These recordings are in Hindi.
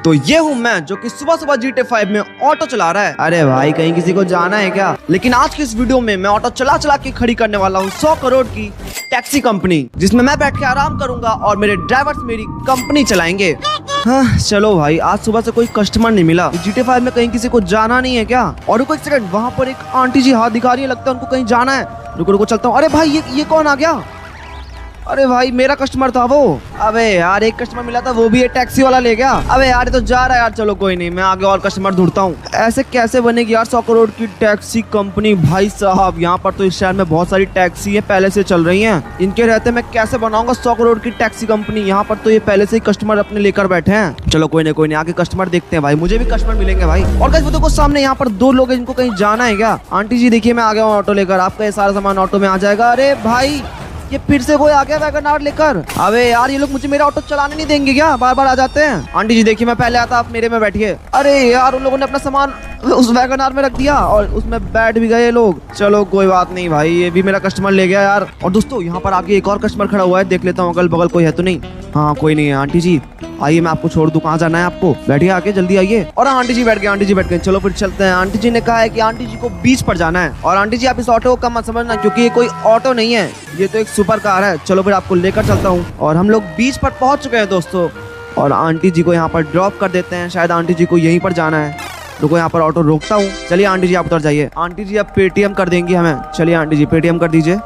तो ये हूँ मैं जो कि सुबह सुबह GTA 5 में ऑटो चला रहा है। अरे भाई कहीं किसी को जाना है क्या? लेकिन आज की इस वीडियो में मैं ऑटो चला चला के खड़ी करने वाला हूँ 100 करोड़ की टैक्सी कंपनी, जिसमें मैं बैठ के आराम करूंगा और मेरे ड्राइवर्स मेरी कंपनी चलाएंगे। हाँ चलो भाई, आज सुबह से कोई कस्टमर नहीं मिला। GTA 5 में कहीं किसी को जाना नहीं है क्या? और रुको एक सेकंड, वहाँ पर एक आंटी जी हाथ दिखा रही है, लगता है उनको कहीं जाना है। रुको रुको चलता हूँ। अरे भाई ये कौन आ गया? अरे भाई मेरा कस्टमर था वो। अबे यार एक कस्टमर मिला था, वो भी ये टैक्सी वाला ले गया। अबे यार ये तो जा रहा है यार। चलो कोई नहीं, मैं आगे और कस्टमर ढूंढता हूँ। ऐसे कैसे बनेगी यार 100 करोड़ की टैक्सी कंपनी? भाई साहब यहाँ पर तो इस शहर में बहुत सारी टैक्सी है, पहले से चल रही हैं। इनके रहते मैं कैसे बनाऊंगा 100 करोड़ की टैक्सी कंपनी? यहाँ पर तो ये पहले से ही कस्टमर अपने लेकर बैठे हैं। चलो कोई नहीं आगे कस्टमर देखते हैं भाई, मुझे भी कस्टमर मिलेंगे भाई। और गाइस वो देखो सामने यहाँ पर 2 लोग हैं जिनको कहीं जाना है क्या? आंटी जी देखिए मैं आ गया हूँ ऑटो लेकर, आपका ये सारा सामान ऑटो में आ जाएगा। अरे भाई ये फिर से कोई आ गया वैगनआर लेकर। अबे यार ये लोग मुझे मेरा ऑटो चलाने नहीं देंगे क्या? बार बार आ जाते हैं। आंटी जी देखिए मैं पहले आता, आप मेरे में बैठिए। अरे यार उन लोगों ने अपना सामान उस वैगनआर में रख दिया और उसमें बैठ भी गए लोग। चलो कोई बात नहीं भाई, ये भी मेरा कस्टमर ले गया यार। और दोस्तों यहाँ पर आगे एक और कस्टमर खड़ा हुआ है, देख लेता हूँ अगल बगल कोई है तो नहीं। हाँ कोई नहीं है। आंटी जी आइए मैं आपको छोड़ दूं, कहाँ जाना है आपको? बैठिए आके जल्दी आइए। और आंटी जी बैठ गए, आंटी जी बैठ गए। चलो फिर चलते हैं। आंटी जी ने कहा है कि आंटी जी को बीच पर जाना है। और आंटी जी आप इस ऑटो को कम मत समझना, क्योंकि ये कोई ऑटो नहीं है, ये तो एक सुपर कार है। चलो फिर आपको लेकर चलता हूँ। और हम लोग बीच पर पहुंच चुके हैं दोस्तों, और आंटी जी को यहाँ पर ड्रॉप कर देते हैं। शायद आंटी जी को यहीं पर जाना है। रुको यहाँ पर ऑटो रोकता हूँ। चलिए आंटी जी आप उतर जाइए। आंटी जी अब पेटीएम कर देंगी हमें। चलिए आंटी जी पेटीएम कर दीजिए।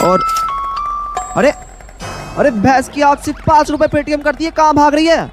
और अरे भैंस की आग, सिर्फ 5 रुपए पेटीएम करती है, कहाँ भाग रही है?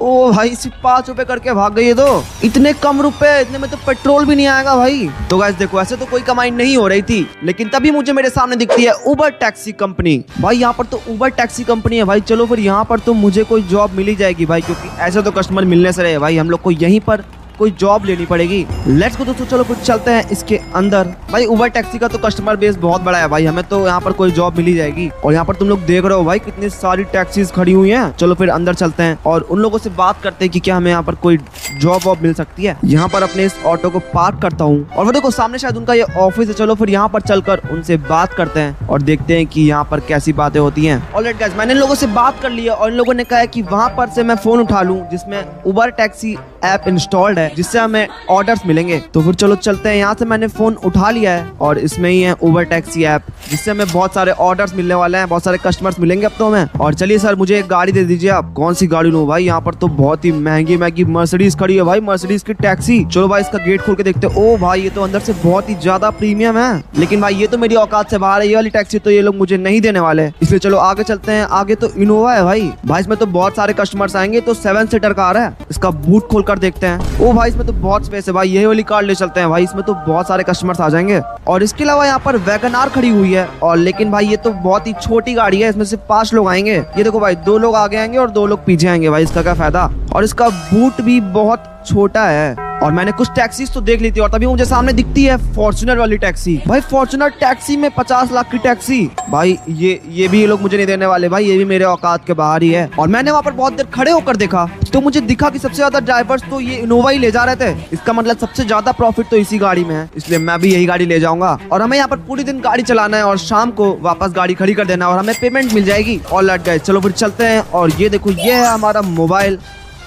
ओ भाई सिर्फ 5 रुपए करके भाग गई है। तो इतने कम रुपए, इतने में तो पेट्रोल भी नहीं आएगा भाई। तो गाइस देखो ऐसे तो कोई कमाई नहीं हो रही थी, लेकिन तभी मुझे मेरे सामने दिखती है उबर टैक्सी कंपनी। भाई यहाँ पर तो उबर टैक्सी कंपनी है भाई। चलो फिर यहाँ पर तो मुझे कोई जॉब मिल ही जाएगी भाई, क्योंकि ऐसे तो कस्टमर मिलने से रहे भाई, हम लोग को यहीं पर कोई जॉब लेनी पड़ेगी। लेट्स गो दोस्तों, चलो फिर चलते हैं इसके अंदर। भाई उबर टैक्सी का तो कस्टमर बेस बहुत बड़ा है भाई, हमें तो यहाँ पर कोई जॉब मिली जाएगी। और यहाँ पर तुम लोग देख रहे हो भाई कितनी सारी टैक्सीज खड़ी हुई हैं। चलो फिर अंदर चलते हैं और उन लोगों से बात करते हैं कि क्या हमें यहाँ पर कोई जॉब वॉब मिल सकती है। यहाँ पर अपने इस ऑटो को पार्क करता हूँ और वो देखो सामने शायद उनका ये ऑफिस है। चलो फिर यहाँ पर चलकर उनसे बात करते हैं और देखते हैं कि यहाँ पर कैसी बातें होती हैं। ऑलराइट गाइस, मैंने इन लोगों से बात कर ली है और इन लोगों ने कहा है कि वहाँ पर से मैं फोन उठा लूँ जिसमें उबर टैक्सी ऐप इंस्टॉल्ड है, जिससे हमें ऑर्डर्स मिलेंगे। तो फिर चलो चलते हैं। यहाँ से मैंने फोन उठा लिया है और इसमें ही है उबर टैक्सी ऐप, जिससे हमें बहुत सारे ऑर्डर्स मिलने वाले हैं, बहुत सारे कस्टमर्स मिलेंगे अब तो हमें। और चलिए सर मुझे एक गाड़ी दे दीजिए आप। कौन सी गाड़ी लूं भाई? यहाँ पर तो बहुत ही महंगी मर्सिडीज खड़ी है भाई, मर्सिडीज की टैक्सी। चलो भाई इसका गेट खोल के देखते हैं। ओ भाई ये तो अंदर से बहुत ही ज्यादा प्रीमियम है, लेकिन भाई ये तो मेरी औकात से बाहर है। ये वाली टैक्सी तो ये लोग मुझे नहीं देने वाले, इसलिए चलो आगे चलते हैं। आगे तो इनोवा है भाई इसमें तो बहुत सारे कस्टमर्स आएंगे। तो 7 सीटर कार है, इसका बूट खोल कर देखते हैं। ओ भाई इसमें तो बहुत स्पेस है भाई, यही वाली कार ले चलते हैं भाई, इसमें तो बहुत सारे कस्टमर्स आ जाएंगे। और इसके अलावा यहाँ पर वैगनआर खड़ी हुई है, और लेकिन भाई ये तो बहुत ही छोटी गाड़ी है, इसमें सिर्फ 5 लोग आएंगे। ये देखो भाई 2 लोग आगे आएंगे और 2 लोग पीछे आएंगे भाई, इसका क्या फायदा? और इसका बूट भी बहुत छोटा है। और मैंने कुछ टैक्सीज तो देख ली थी और तभी मुझे सामने दिखती है फॉर्च्यूनर वाली टैक्सी। भाई फॉर्च्यूनर टैक्सी में 50 लाख की टैक्सी भाई, ये भी ये लोग मुझे नहीं देने वाले भाई, ये भी मेरे औकात के बाहर ही है। और मैंने वहाँ पर बहुत देर खड़े होकर देखा तो मुझे दिखा कि सबसे ज्यादा ड्राइवर्स तो ये इनोवा ही ले जा रहे थे। इसका मतलब सबसे ज्यादा प्रॉफिट तो इसी गाड़ी में है, इसलिए मैं भी यही गाड़ी ले जाऊंगा। और हमें यहाँ पर पूरी दिन गाड़ी चलाना है और शाम को वापस गाड़ी खड़ी कर देना और हमें पेमेंट मिल जाएगी। ऑलराइट गाइस चलो फिर चलते हैं। और ये देखो ये है हमारा मोबाइल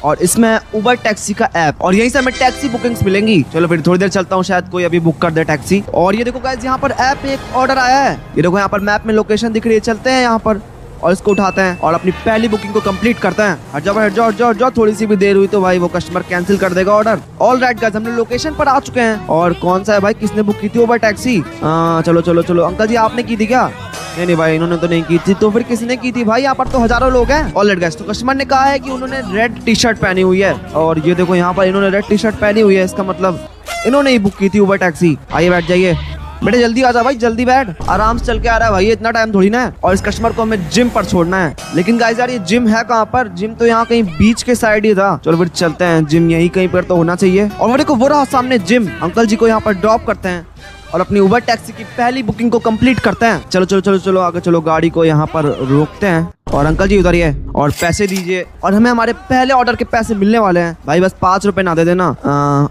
और इसमें उबर टैक्सी का ऐप, और यहीं से हमें टैक्सी बुकिंग्स मिलेंगी। चलो फिर थोड़ी देर चलता हूँ, शायद कोई अभी बुक कर दे टैक्सी। और ये देखो गाइस यहाँ पर ऐप में एक ऑर्डर आया है। ये देखो यहाँ पर मैप में लोकेशन दिख रही है, चलते हैं यहाँ पर और इसको उठाते हैं और अपनी पहली बुकिंग को कंप्लीट करते हैं। हट जाओ, थोड़ी सी भी देर हुई तो भाई वो कस्टमर कैंसिल कर देगा ऑर्डर। ऑलराइट गाइस हमने लोकेशन पर आ चुके हैं। और कौन सा है भाई, किसने बुक की थी उबर टैक्सी? चलो अंकल जी आपने की थी क्या? नहीं भाई इन्होंने तो नहीं की थी। तो फिर किसने की थी भाई? यहाँ पर तो हजारों लोग हैं। ऑलराइट गाइस तो कस्टमर ने कहा है कि उन्होंने रेड टी शर्ट पहनी हुई है, और ये देखो यहाँ पर इन्होंने रेड टी शर्ट पहनी हुई है, इसका मतलब इन्होंने ही बुक की थी उबर टैक्सी। आइए बैठ जाइए बेटे, जल्दी आ जा भाई, जल्दी बैठ, आराम से चल के आ रहा है भाई, इतना टाइम थोड़ी ना है। और इस कस्टमर को हमें जिम पर छोड़ना है। लेकिन गाइस यार ये जिम है कहाँ पर? जिम तो यहाँ कहीं बीच के साइड ही था। चलो फिर चलते हैं, जिम यही कहीं पर तो होना चाहिए। और वो देखो वो रहा सामने जिम। अंकल जी को यहाँ पर ड्रॉप करते हैं और अपनी उबर टैक्सी की पहली बुकिंग को कंप्लीट करते हैं। चलो आगे चलो, गाड़ी को यहाँ पर रोकते हैं और अंकल जी उतरिए और पैसे दीजिए और हमें हमारे पहले ऑर्डर के पैसे मिलने वाले हैं भाई। बस 5 रुपए ना दे देना।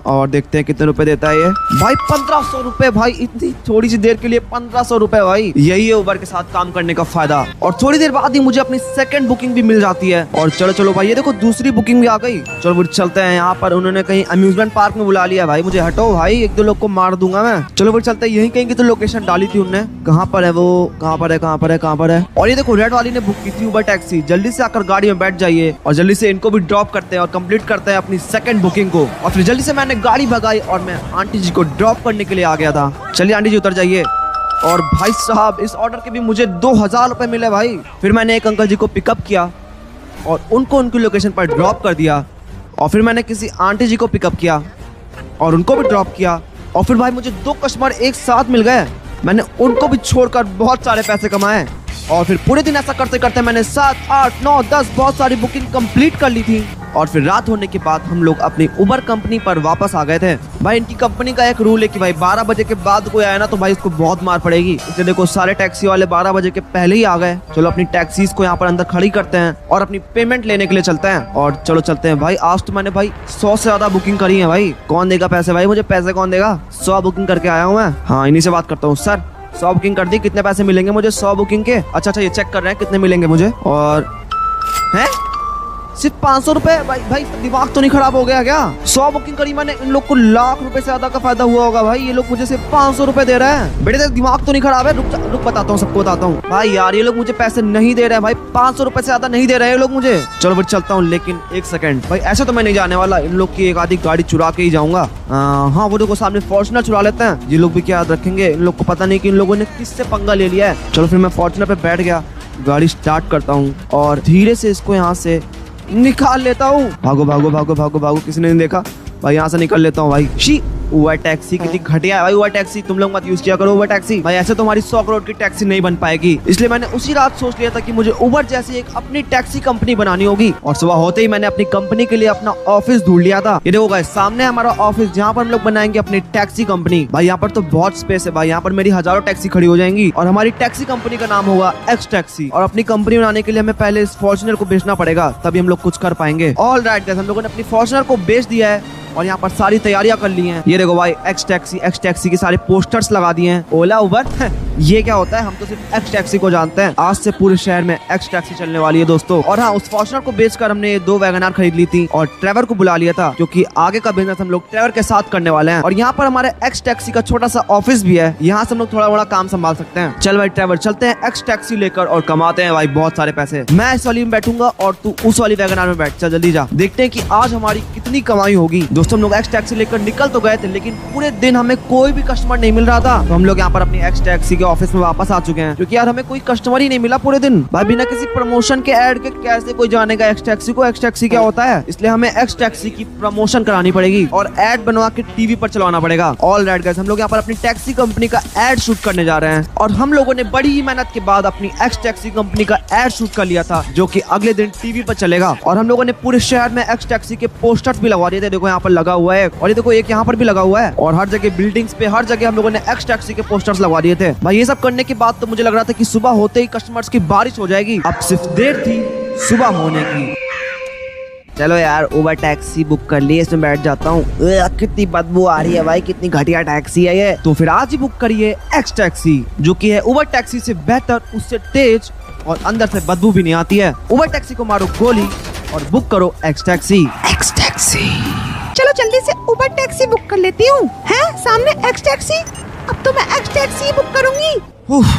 और देखते हैं कितने रुपए देता है ये भाई। 1500 रुपए भाई, इतनी थोड़ी सी देर के लिए 1500 रुपए भाई। यही है उबर के साथ काम करने का फायदा। और थोड़ी देर बाद ही मुझे अपनी सेकंड बुकिंग भी मिल जाती है। और चलो चलो भाई, ये देखो दूसरी बुकिंग भी आ गई। चलो फिर चलते हैं। यहाँ पर उन्होंने कहीं अम्यूजमेंट पार्क में बुला लिया भाई मुझे। हटो भाई, एक दो लोग को मार दूंगा मैं। चलो फिर चलते हैं। यही कहीं की तो लोकेशन डाली थी उनने। कहाँ पर है वो? कहाँ पर है, कहाँ पर है, कहाँ पर है? और ये देखो रेड वाली ने बुक की थी उबर टैक्सी। जल्दी से आकर गाड़ी में बैठ जाइए और जल्दी से इनको भी ड्रॉप करते हैं और कंप्लीट करते हैं अपनी सेकंड बुकिंग को। और फिर जल्दी से मैंने गाड़ी भगाई और मैं आंटी जी को ड्रॉप करने के लिए आ गया था। चलिए आंटी जी उतर जाइए। और भाई साहब इस ऑर्डर के भी मुझे 2000 रुपए मिले भाई। फिर मैंने एक अंकल जी को पिकअप किया और उनको उनकी लोकेशन पर ड्रॉप कर दिया। और फिर मैंने किसी आंटी जी को पिकअप किया और उनको भी ड्रॉप किया। और फिर भाई मुझे 2 कस्टमर एक साथ मिल गए। मैंने उनको भी छोड़कर बहुत सारे पैसे कमाए। और फिर पूरे दिन ऐसा करते करते मैंने 7, 8, 9, 10 बहुत सारी बुकिंग कंप्लीट कर ली थी। और फिर रात होने के बाद हम लोग अपनी उबर कंपनी पर वापस आ गए थे। भाई इनकी कंपनी का एक रूल है कि भाई 12 बजे के बाद कोई आया ना तो भाई उसको बहुत मार पड़ेगी। इसलिए देखो सारे टैक्सी वाले 12 बजे के पहले ही आ गए। चलो अपनी टैक्सीज को यहाँ पर अंदर खड़ी करते हैं और अपनी पेमेंट लेने के लिए चलते हैं। और चलो चलते हैं भाई। आज तो मैंने भाई 100 से ज्यादा बुकिंग करी है भाई। कौन देगा पैसे भाई? मुझे पैसे कौन देगा? 100 बुकिंग करके आया हूँ मैं। हाँ इन्हीं से बात करता हूँ। सर 100 बुकिंग कर दी, कितने पैसे मिलेंगे मुझे 100 बुकिंग के? अच्छा ये चेक कर रहे हैं कितने मिलेंगे मुझे। और हैं सिर्फ 500 रुपए? भाई दिमाग तो नहीं खराब हो गया क्या? 100 बुकिंग करी मैंने, इन लोग को लाख रुपए से ज्यादा का फायदा हुआ होगा भाई। ये लोग मुझे सिर्फ 500 रुपए दे रहे हैं। बेटे दिमाग तो नहीं खराब है? रुक बताता हूँ, सबको बताता हूँ भाई। यार ये लोग मुझे पैसे नहीं दे रहे हैं भाई। 500 रुपए से ज्यादा नहीं दे रहे हैं ये लोग मुझे। चलो फिर चलता हूँ। लेकिन एक सेकंड भाई, ऐसे तो मैं नहीं जाने वाला। इन लोग की एक आधी गाड़ी चुरा के ही जाऊंगा। हाँ वो देखो सामने फॉर्च्यूनर चुरा लेते हैं। ये लोग भी क्या याद रखेंगे? इन लोग को पता नहीं कि इन लोगों ने किससे पंगा ले लिया है। चलो फिर मैं फॉर्च्यूनर पे बैठ गया, गाड़ी स्टार्ट करता हूँ और धीरे से इसको यहाँ से निकाल लेता हूँ। भागो भागो भागो भागो भागो, किसी ने नहीं देखा भाई। यहाँ से निकल लेता हूँ भाई। शी उबर टैक्सी कितनी घटिया है भाई। उबर टैक्सी तुम लोग मत यूज किया करो उबर टैक्सी भाई। ऐसे तो हमारी 100 करोड़ की टैक्सी नहीं बन पाएगी। इसलिए मैंने उसी रात सोच लिया था कि मुझे उबर जैसी एक अपनी टैक्सी कंपनी बनानी होगी। और सुबह होते ही मैंने अपनी कंपनी के लिए अपना ऑफिस ढूंढ लिया था। ये देखो गाइस सामने हमारा ऑफिस, जहाँ पर हम लोग बनाएंगे अपनी टैक्सी कंपनी। भाई यहाँ पर तो बहुत स्पेस है भाई। यहाँ पर मेरी हजारों टैक्सी खड़ी हो जाएंगी और हमारी टैक्सी कंपनी का नाम होगा एक्स टैक्सी। और अपनी कंपनी बनाने के लिए हमें पहले इस फॉर्च्यूनर को बेचना पड़ेगा, तभी हम लोग कुछ कर पाएंगे। ऑल राइट गाइस, हम लोगों ने अपनी फॉर्च्यूनर को बेच दिया है और यहाँ पर सारी तैयारियां कर ली हैं। ये देखो भाई एक्स टैक्सी के सारे पोस्टर्स लगा दिए हैं। ओला उबर ये क्या होता है? हम तो सिर्फ एक्स टैक्सी को जानते हैं। आज से पूरे शहर में एक्स टैक्सी चलने वाली है दोस्तों। और हाँ, उस फॉर्च्यूनर को बेचकर हमने 2 वैगनार खरीद ली थी और ट्रेवर को बुला लिया था, क्योंकि आगे का बिजनेस हम लोग ट्रेवर के साथ करने वाले हैं। और यहाँ पर हमारे एक्स टैक्सी का छोटा सा ऑफिस भी है। यहाँ से हम लोग थोड़ा बड़ा काम संभाल सकते हैं। चल भाई ट्रेवर, चलते हैं एक्स टैक्सी लेकर और कमाते हैं भाई बहुत सारे पैसे। मैं इस वाली में बैठूंगा और तू उस वाली वैगनार में बैठ। चल जल्दी जा, देखते हैं कि आज हमारी कितनी कमाई होगी। दोस्तों हम लोग एक्स टैक्सी लेकर निकल तो गए थे, लेकिन पूरे दिन हमें कोई भी कस्टमर नहीं मिल रहा था। तो हम लोग यहाँ पर अपनी एक्स टैक्सी के ऑफिस में वापस आ चुके हैं, क्योंकि यार हमें कोई कस्टमर ही नहीं मिला पूरे दिन। भाई बिना किसी प्रमोशन के ऐड के कैसे कोई जानेगा एक्स टैक्सी को? एक्स टैक्सी क्या होता है? इसलिए हमें एक्स टैक्सी की प्रमोशन करानी पड़ेगी और ऐड बनवा के टीवी पर चलाना पड़ेगा। ऑल राइट गाइस, हम लोग यहाँ पर अपनी टैक्सी कंपनी का ऐड शूट करने जा रहे हैं। और हम लोगों ने बड़ी ही मेहनत के बाद अपनी एक्स टैक्सी कंपनी का ऐड शूट कर लिया था, जो कि अगले दिन टीवी पर चलेगा। और हम लोगों ने पूरे शहर में एक्स टैक्सी के पोस्टर्स भी लगवा दिए थे। देखो यहाँ पर लगा हुआ है, और ये देखो एक यहाँ पर भी लगा हुआ है। और हर जगह बिल्डिंग्स पे हर जगह हम लोगों ने एक्स टैक्सी के पोस्टर्स लगवा दिए थे। भाई ये सब करने के बाद तो मुझे लग रहा था कि सुबह होते ही कस्टमर्स की बारिश हो जाएगी। अब सिर्फ देर थी सुबह होने की। चलो यार उबर टैक्सी बुक कर ली, इसमें बैठ जाता हूँ। कितनी बदबू आ रही है भाई, कितनी घटिया टैक्सी है ये। तो फिर आज ही बुक करिए एक्स टैक्सी, जो कि है उबर टैक्सी से बेहतर, उससे तेज और अंदर से बदबू भी नहीं आती है। उबर टैक्सी को मारो गोली और बुक करो एक्स टैक्सी। एक्स टैक्सी, चलो जल्दी से उबर टैक्सी बुक कर लेती हूँ। है सामने एक्स टैक्सी, अब तो मैं एक्स टैक्सी ही बुक करूंगी।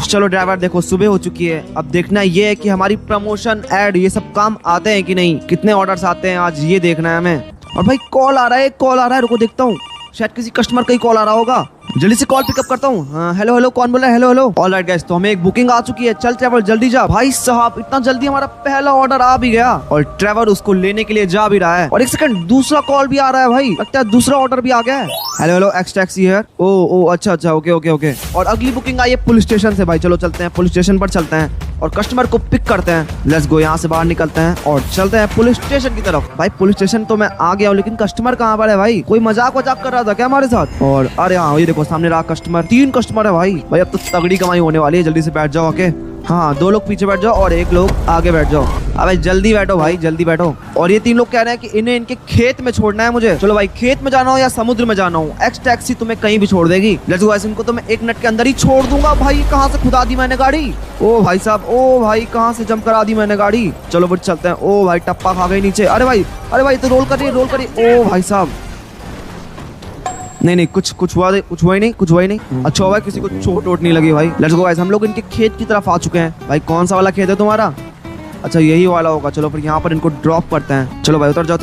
चलो ड्राइवर, देखो सुबह हो चुकी है। अब देखना ये है कि हमारी प्रमोशन ऐड ये सब काम आते हैं कि नहीं, कितने ऑर्डर्स आते हैं आज, ये देखना है हमें। और भाई कॉल आ रहा है, रुको देखता हूँ, शायद किसी कस्टमर का ही कॉल आ रहा होगा। जल्दी से कॉल पिकअप करता हूँ। हाँ हेलो, कौन बोल रहा है? हेलो। ऑल राइट गाइस, तो हमें एक बुकिंग आ चुकी है। चल ट्रैवल जल्दी जा। भाई साहब इतना जल्दी हमारा पहला ऑर्डर आ भी गया और ट्रैवल उसको लेने के लिए जा भी रहा है। और एक सेकंड, दूसरा कॉल भी आ रहा है भाई, लगता है दूसरा ऑर्डर भी आ गया है। हेलो एक्स टैक्सी है। ओ अच्छा ओके। और अगली बुकिंग आई है पुलिस स्टेशन से। भाई चलो चलते हैं पुलिस स्टेशन पर, चलते हैं और कस्टमर को पिक करते हैं। लेट्स गो, यहाँ से बाहर निकलते हैं और चलते हैं पुलिस स्टेशन की तरफ। भाई पुलिस स्टेशन तो मैं आ गया हूँ, लेकिन कस्टमर कहाँ पर है भाई? कोई मजाक कर रहा था क्या हमारे साथ? और अरे हाँ ये देखो सामने रहा कस्टमर, 3 कस्टमर है भाई। अब तो तगड़ी कमाई होने वाली है, जल्दी से बैठ जाओ आके। हाँ 2 लोग पीछे बैठ जाओ और 1 लोग आगे बैठ जाओ। अबे जल्दी बैठो भाई, जल्दी बैठो। और ये 3 लोग कह रहे हैं कि इन्हें इनके खेत में छोड़ना है मुझे। चलो भाई, खेत में जाना हो या समुद्र में जाना हो, एक्स टैक्सी तुम्हें कहीं भी छोड़ देगी। Let's go. इनको तो मैं 1 मिनट के अंदर ही छोड़ दूंगा। भाई कहाँ से खुदा दी मैंने गाड़ी। ओ भाई साहब, ओ भाई कहाँ से जंप करा दी मैंने गाड़ी। चलो फिर चलते हैं। ओ भाई टप्पा खा गई नीचे। अरे भाई तो रोल करिए, रोल करिए। ओ भाई साहब, नहीं कुछ हुआ ही नहीं। अच्छा हुआ किसी को चोट वोट नहीं लगी भाई। लेट्स गो गाइस, हम लोग इनके खेत की तरफ आ चुके हैं। भाई कौन सा वाला खेत है तुम्हारा? अच्छा यही वाला होगा। चलो फिर यहाँ पर इनको ड्रॉप करते हैं। चलो भाई उतर जाओ,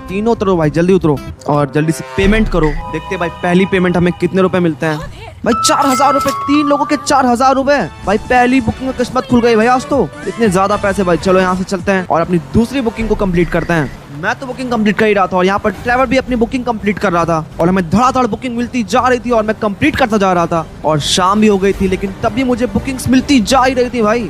तीनों उतरो भाई, जल्दी उतरो और जल्दी से पेमेंट करो। देखते हैं भाई पहली पेमेंट हमें कितने रुपए मिलते हैं। भाई 4000 रुपए, 3 लोगों के 4000 रुपए। भाई पहली बुकिंग में किस्मत खुल गई भाई आज तो, इतने ज्यादा पैसे भाई। चलो यहाँ से चलते हैं और अपनी दूसरी बुकिंग को कंप्लीट करते हैं। मैं तो बुकिंग कंप्लीट कर ही रहा था और यहाँ पर ट्रैवल भी अपनी बुकिंग कंप्लीट कर रहा था और हमें धड़ाधड़ बुकिंग मिलती जा रही थी और मैं कंप्लीट करता जा रहा था। और शाम भी हो गई थी लेकिन तब भी मुझे बुकिंग्स मिलती जा ही रही थी भाई।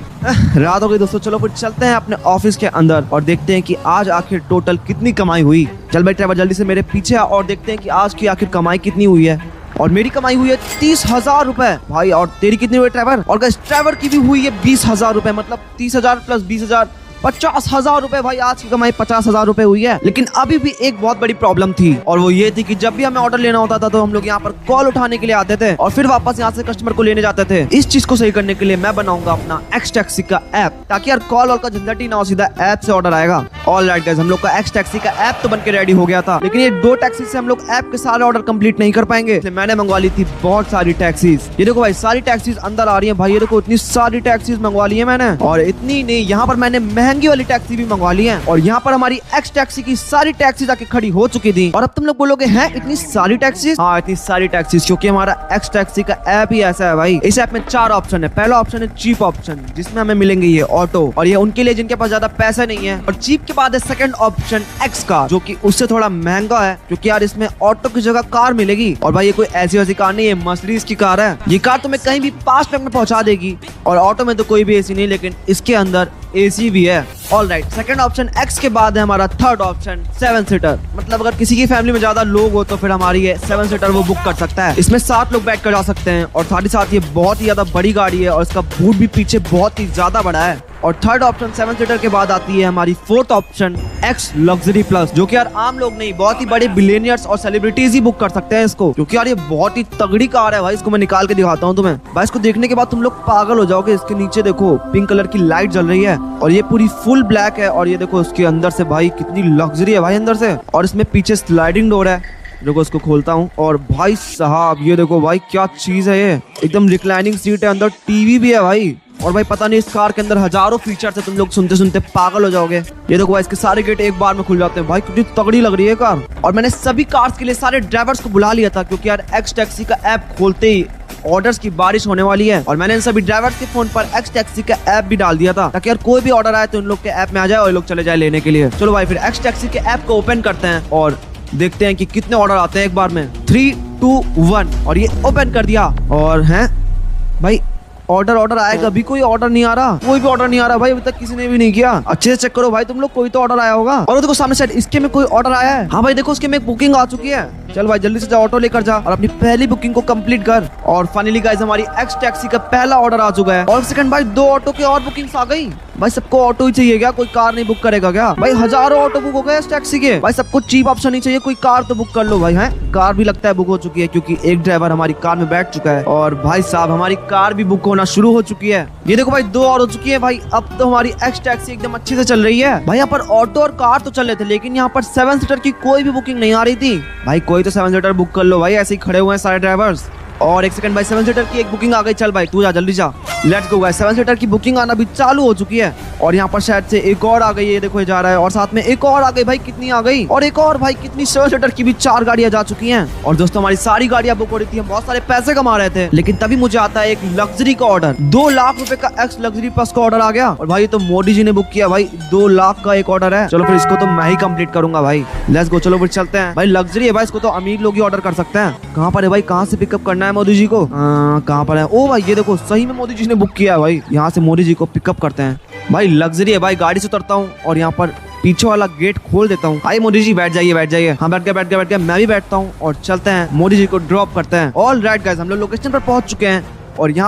रात हो गई दोस्तों। चलो फिर चलते हैं अपने ऑफिस के अंदर और देखते हैं कि आज आखिर टोटल कितनी कमाई हुई। चल भाई ट्रैवल जल्दी से मेरे पीछे आ और देखते हैं कि आज की आखिर कमाई कितनी हुई है। और मेरी कमाई हुई है 30,000 रुपए भाई। और तेरी कितनी हुई ट्रैवल? और ट्रैवल की भी हुई है 20,000 रुपए, मतलब 30,000 प्लस 20,000 50,000 रुपए भाई। आज की कमाई 50,000 रुपए हुई है। लेकिन अभी भी एक बहुत बड़ी प्रॉब्लम थी और वो ये थी कि जब भी हमें ऑर्डर लेना होता था तो हम लोग यहाँ पर कॉल उठाने के लिए आते थे और फिर वापस यहाँ से कस्टमर को लेने जाते थे। इस चीज को सही करने के लिए मैं बनाऊंगा अपना एक्स टैक्सी का ऐप, ताकि यार कॉल वॉल का झंझट ही ना हो, सीधा ऐप से ऑर्डर आएगा। ऑलराइट गाइस, हम लोग का एक्स टैक्सी का ऐप तो बन के रेडी हो गया था, लेकिन ये 2 टैक्सी से हम लोग ऐप के सारे ऑर्डर कंप्लीट नहीं कर पाएंगे। मैंने मंगवा ली थी बहुत सारी टैक्सीज। ये देखो भाई सारी टैक्सीज अंदर आ रही है भाई। ये देखो इतनी सारी टैक्सीज मंगवा ली है मैंने। और इतनी नहीं, यहाँ पर मैंने महंगी वाली टैक्सी भी मंगवा ली है। और यहाँ पर हमारी एक्स टैक्सी की सारी टैक्सीज आके खड़ी हो चुकी थी। और अब तुम लोग बोलोगे हैं इतनी सारी टैक्सीज? हाँ इतनी सारी टैक्सीज, क्योंकि हमारा एक्स टैक्सी का ऐप ही ऐसा है भाई। इस ऐप में 4 ऑप्शन है। पहला ऑप्शन है चीप ऑप्शन, जिसमें हमें मिलेंगे ये ऑटो, और ये उनके लिए जिनके पास ज्यादा पैसा नहीं है। और चीप के बाद है सेकंड ऑप्शन एक्स कार, जो कि उससे थोड़ा महंगा है, क्योंकि यार इसमें ऑटो की जगह कार मिलेगी। और भाई ये कोई ऐसी वैसी कार नहीं है, मर्सिडीज की कार है। ये कार तुम्हें कहीं भी 5 मिनट में पहुंचा देगी। और ऑटो में तो कोई भी एसी नहीं, लेकिन इसके अंदर एसी भी है। ऑलराइट, सेकंड ऑप्शन एक्स के बाद है हमारा थर्ड ऑप्शन 7 सीटर। मतलब अगर किसी की फैमिली में ज्यादा लोग हो तो फिर हमारी ये 7 सीटर वो बुक कर सकता है। इसमें 7 लोग बैठ कर जा सकते हैं और साथ ही साथ ये बहुत ही ज्यादा बड़ी गाड़ी है और इसका बूट भी पीछे बहुत ही ज्यादा बड़ा है। और थर्ड ऑप्शन 7 सीटर के बाद आती है हमारी fourth option x luxury plus, जो कि यार आम लोग नहीं, बहुत ही बड़े बिलियनियर्स और सेलिब्रिटीज ही बुक कर सकते हैं इसको, क्योंकि यार ये बहुत ही तगड़ी कार है भाई। इसको मैं निकाल के दिखाता हूँ तुम्हें भाई। इसको देखने के बाद तुम लोग पागल हो जाओगे। इसके नीचे देखो पिंक कलर की लाइट जल रही है और ये पूरी फुल ब्लैक है। और ये देखो उसके अंदर से भाई कितनी लग्जरी है भाई अंदर से। और इसमें पीछे स्लाइडिंग डोर है। देखो इसको खोलता हूँ और भाई साहब ये देखो भाई क्या चीज है, ये एकदम रिक्लाइनिंग सीट है, अंदर टीवी भी है भाई। और भाई पता नहीं इस कार के अंदर हजारों फीचर्स है, तुम लोग सुनते सुनते पागल हो जाओगे। ये देखो भाई इसके सारे गेट एक बार में खुल जाते हैं भाई। कितनी तगड़ी लग रही है कार। और मैंने सभी कार्स के लिए सारे ड्राइवर्स को बुला लिया था, क्योंकि यार एक्स टैक्सी का ऐप खोलते ही ऑर्डर्स की बारिश होने वाली है। और मैंने इन सभी ड्राइवर्स के फोन पर एक्स टैक्सी का ऐप भी डाल दिया था, ताकि यार कोई भी ऑर्डर आए तो इन लोग के ऐप में आ जाए और लोग चले जाए लेने के लिए। चलो भाई फिर एक्स टैक्सी के ऐप को ओपन करते हैं और देखते हैं कि कितने ऑर्डर आते हैं एक बार में। 3, 2, 1 और ये ओपन कर दिया। और हैं भाई ऑर्डर आएगा, अभी कोई ऑर्डर नहीं आ रहा, कोई भी ऑर्डर नहीं आ रहा भाई। अभी तक किसी ने भी नहीं किया। अच्छे से चेक करो भाई तुम लोग, कोई तो ऑर्डर आया होगा। और देखो सामने साइड इसके में कोई ऑर्डर आया है। हाँ भाई देखो उसके में बुकिंग आ चुकी है। चल भाई जल्दी से जा, ऑटो लेकर जा और अपनी पहली बुकिंग को कंप्लीट कर। और फाइनली गाइस हमारी एक्स टैक्सी का पहला ऑर्डर आ चुका है। और सेकंड भाई 2 ऑटो के और बुकिंग्स आ गई। भाई सबको ऑटो ही चाहिए क्या? कोई कार नहीं बुक करेगा क्या? भाई हजारों ऑटो बुक हो गए इस टैक्सी के। भाई सबको चीप ऑप्शन ही चाहिए, कोई कार तो बुक कर लो भाई। है कार भी लगता है बुक हो चुकी है, क्योंकि एक ड्राइवर हमारी कार में बैठ चुका है। और भाई साहब हमारी कार भी बुक होना शुरू हो चुकी है। ये देखो भाई 2 और हो चुकी है भाई। अब तो हमारी एक्स टैक्सी एकदम अच्छे से चल रही है भाई। यहाँ पर ऑटो और कार तो चल रहे थे, लेकिन यहाँ पर 7 सीटर की कोई भी बुकिंग नहीं आ रही थी। भाई कोई तो 7 सीटर बुक कर लो भाई, ऐसे ही खड़े हुए हैं सारे ड्राइवर्स। और एक सेकंड भाई 7 सीटर की एक बुकिंग आ गई। चल भाई तू जा, जल्दी जा। लेट्स गो गाइस, 7 सीटर की बुकिंग आना भी चालू हो चुकी है। और यहाँ पर शायद से एक और आ गई है, देखो ये जा रहा है। और साथ में एक और आ गई भाई, कितनी आ गई? और एक और भाई कितनी 7 सीटर की भी 4 गाड़ियां जा चुकी हैं। और दोस्तों हमारी सारी गाड़ियां बुक हो रही थी, हम बहुत सारे पैसे कमा रहे थे। लेकिन तभी मुझे आता है एक लग्जरी का ऑर्डर। 2 लाख रुपए का एक्स लग्जरी प्लस का ऑर्डर आ गया। और भाई तो मोदी जी ने बुक किया भाई, 2 लाख का एक ऑर्डर है। चलो फिर इसको तो मैं ही कंप्लीट करूंगा भाई। लेट्स गो, चलो फिर चलते हैं भाई। लग्जरी है भाई, इसको तो अमीर लोग ही ऑर्डर कर सकते हैं। कहाँ पर है भाई, कहाँ से पिकअप करना है मोदी जी को? कहाँ पर है? ओ भाई ये देखो सही में मोदी जी ने बुक किया है भाई। यहाँ से मोदी जी को पिकअप करते हैं भाई। लग्जरी है भाई, गाड़ी से उतरता हूँ और यहाँ पर पीछे वाला गेट खोल देता हूँ। भाई मोदी जी बैठ जाइए, बैठ जाइए। हाँ बैठ गया, मैं भी बैठता हूँ और चलते हैं मोदी जी को ड्रॉप करते हैं। ऑलराइट गाइस, हम लोग लोकेशन पर पहुंच चुके हैं और यहाँ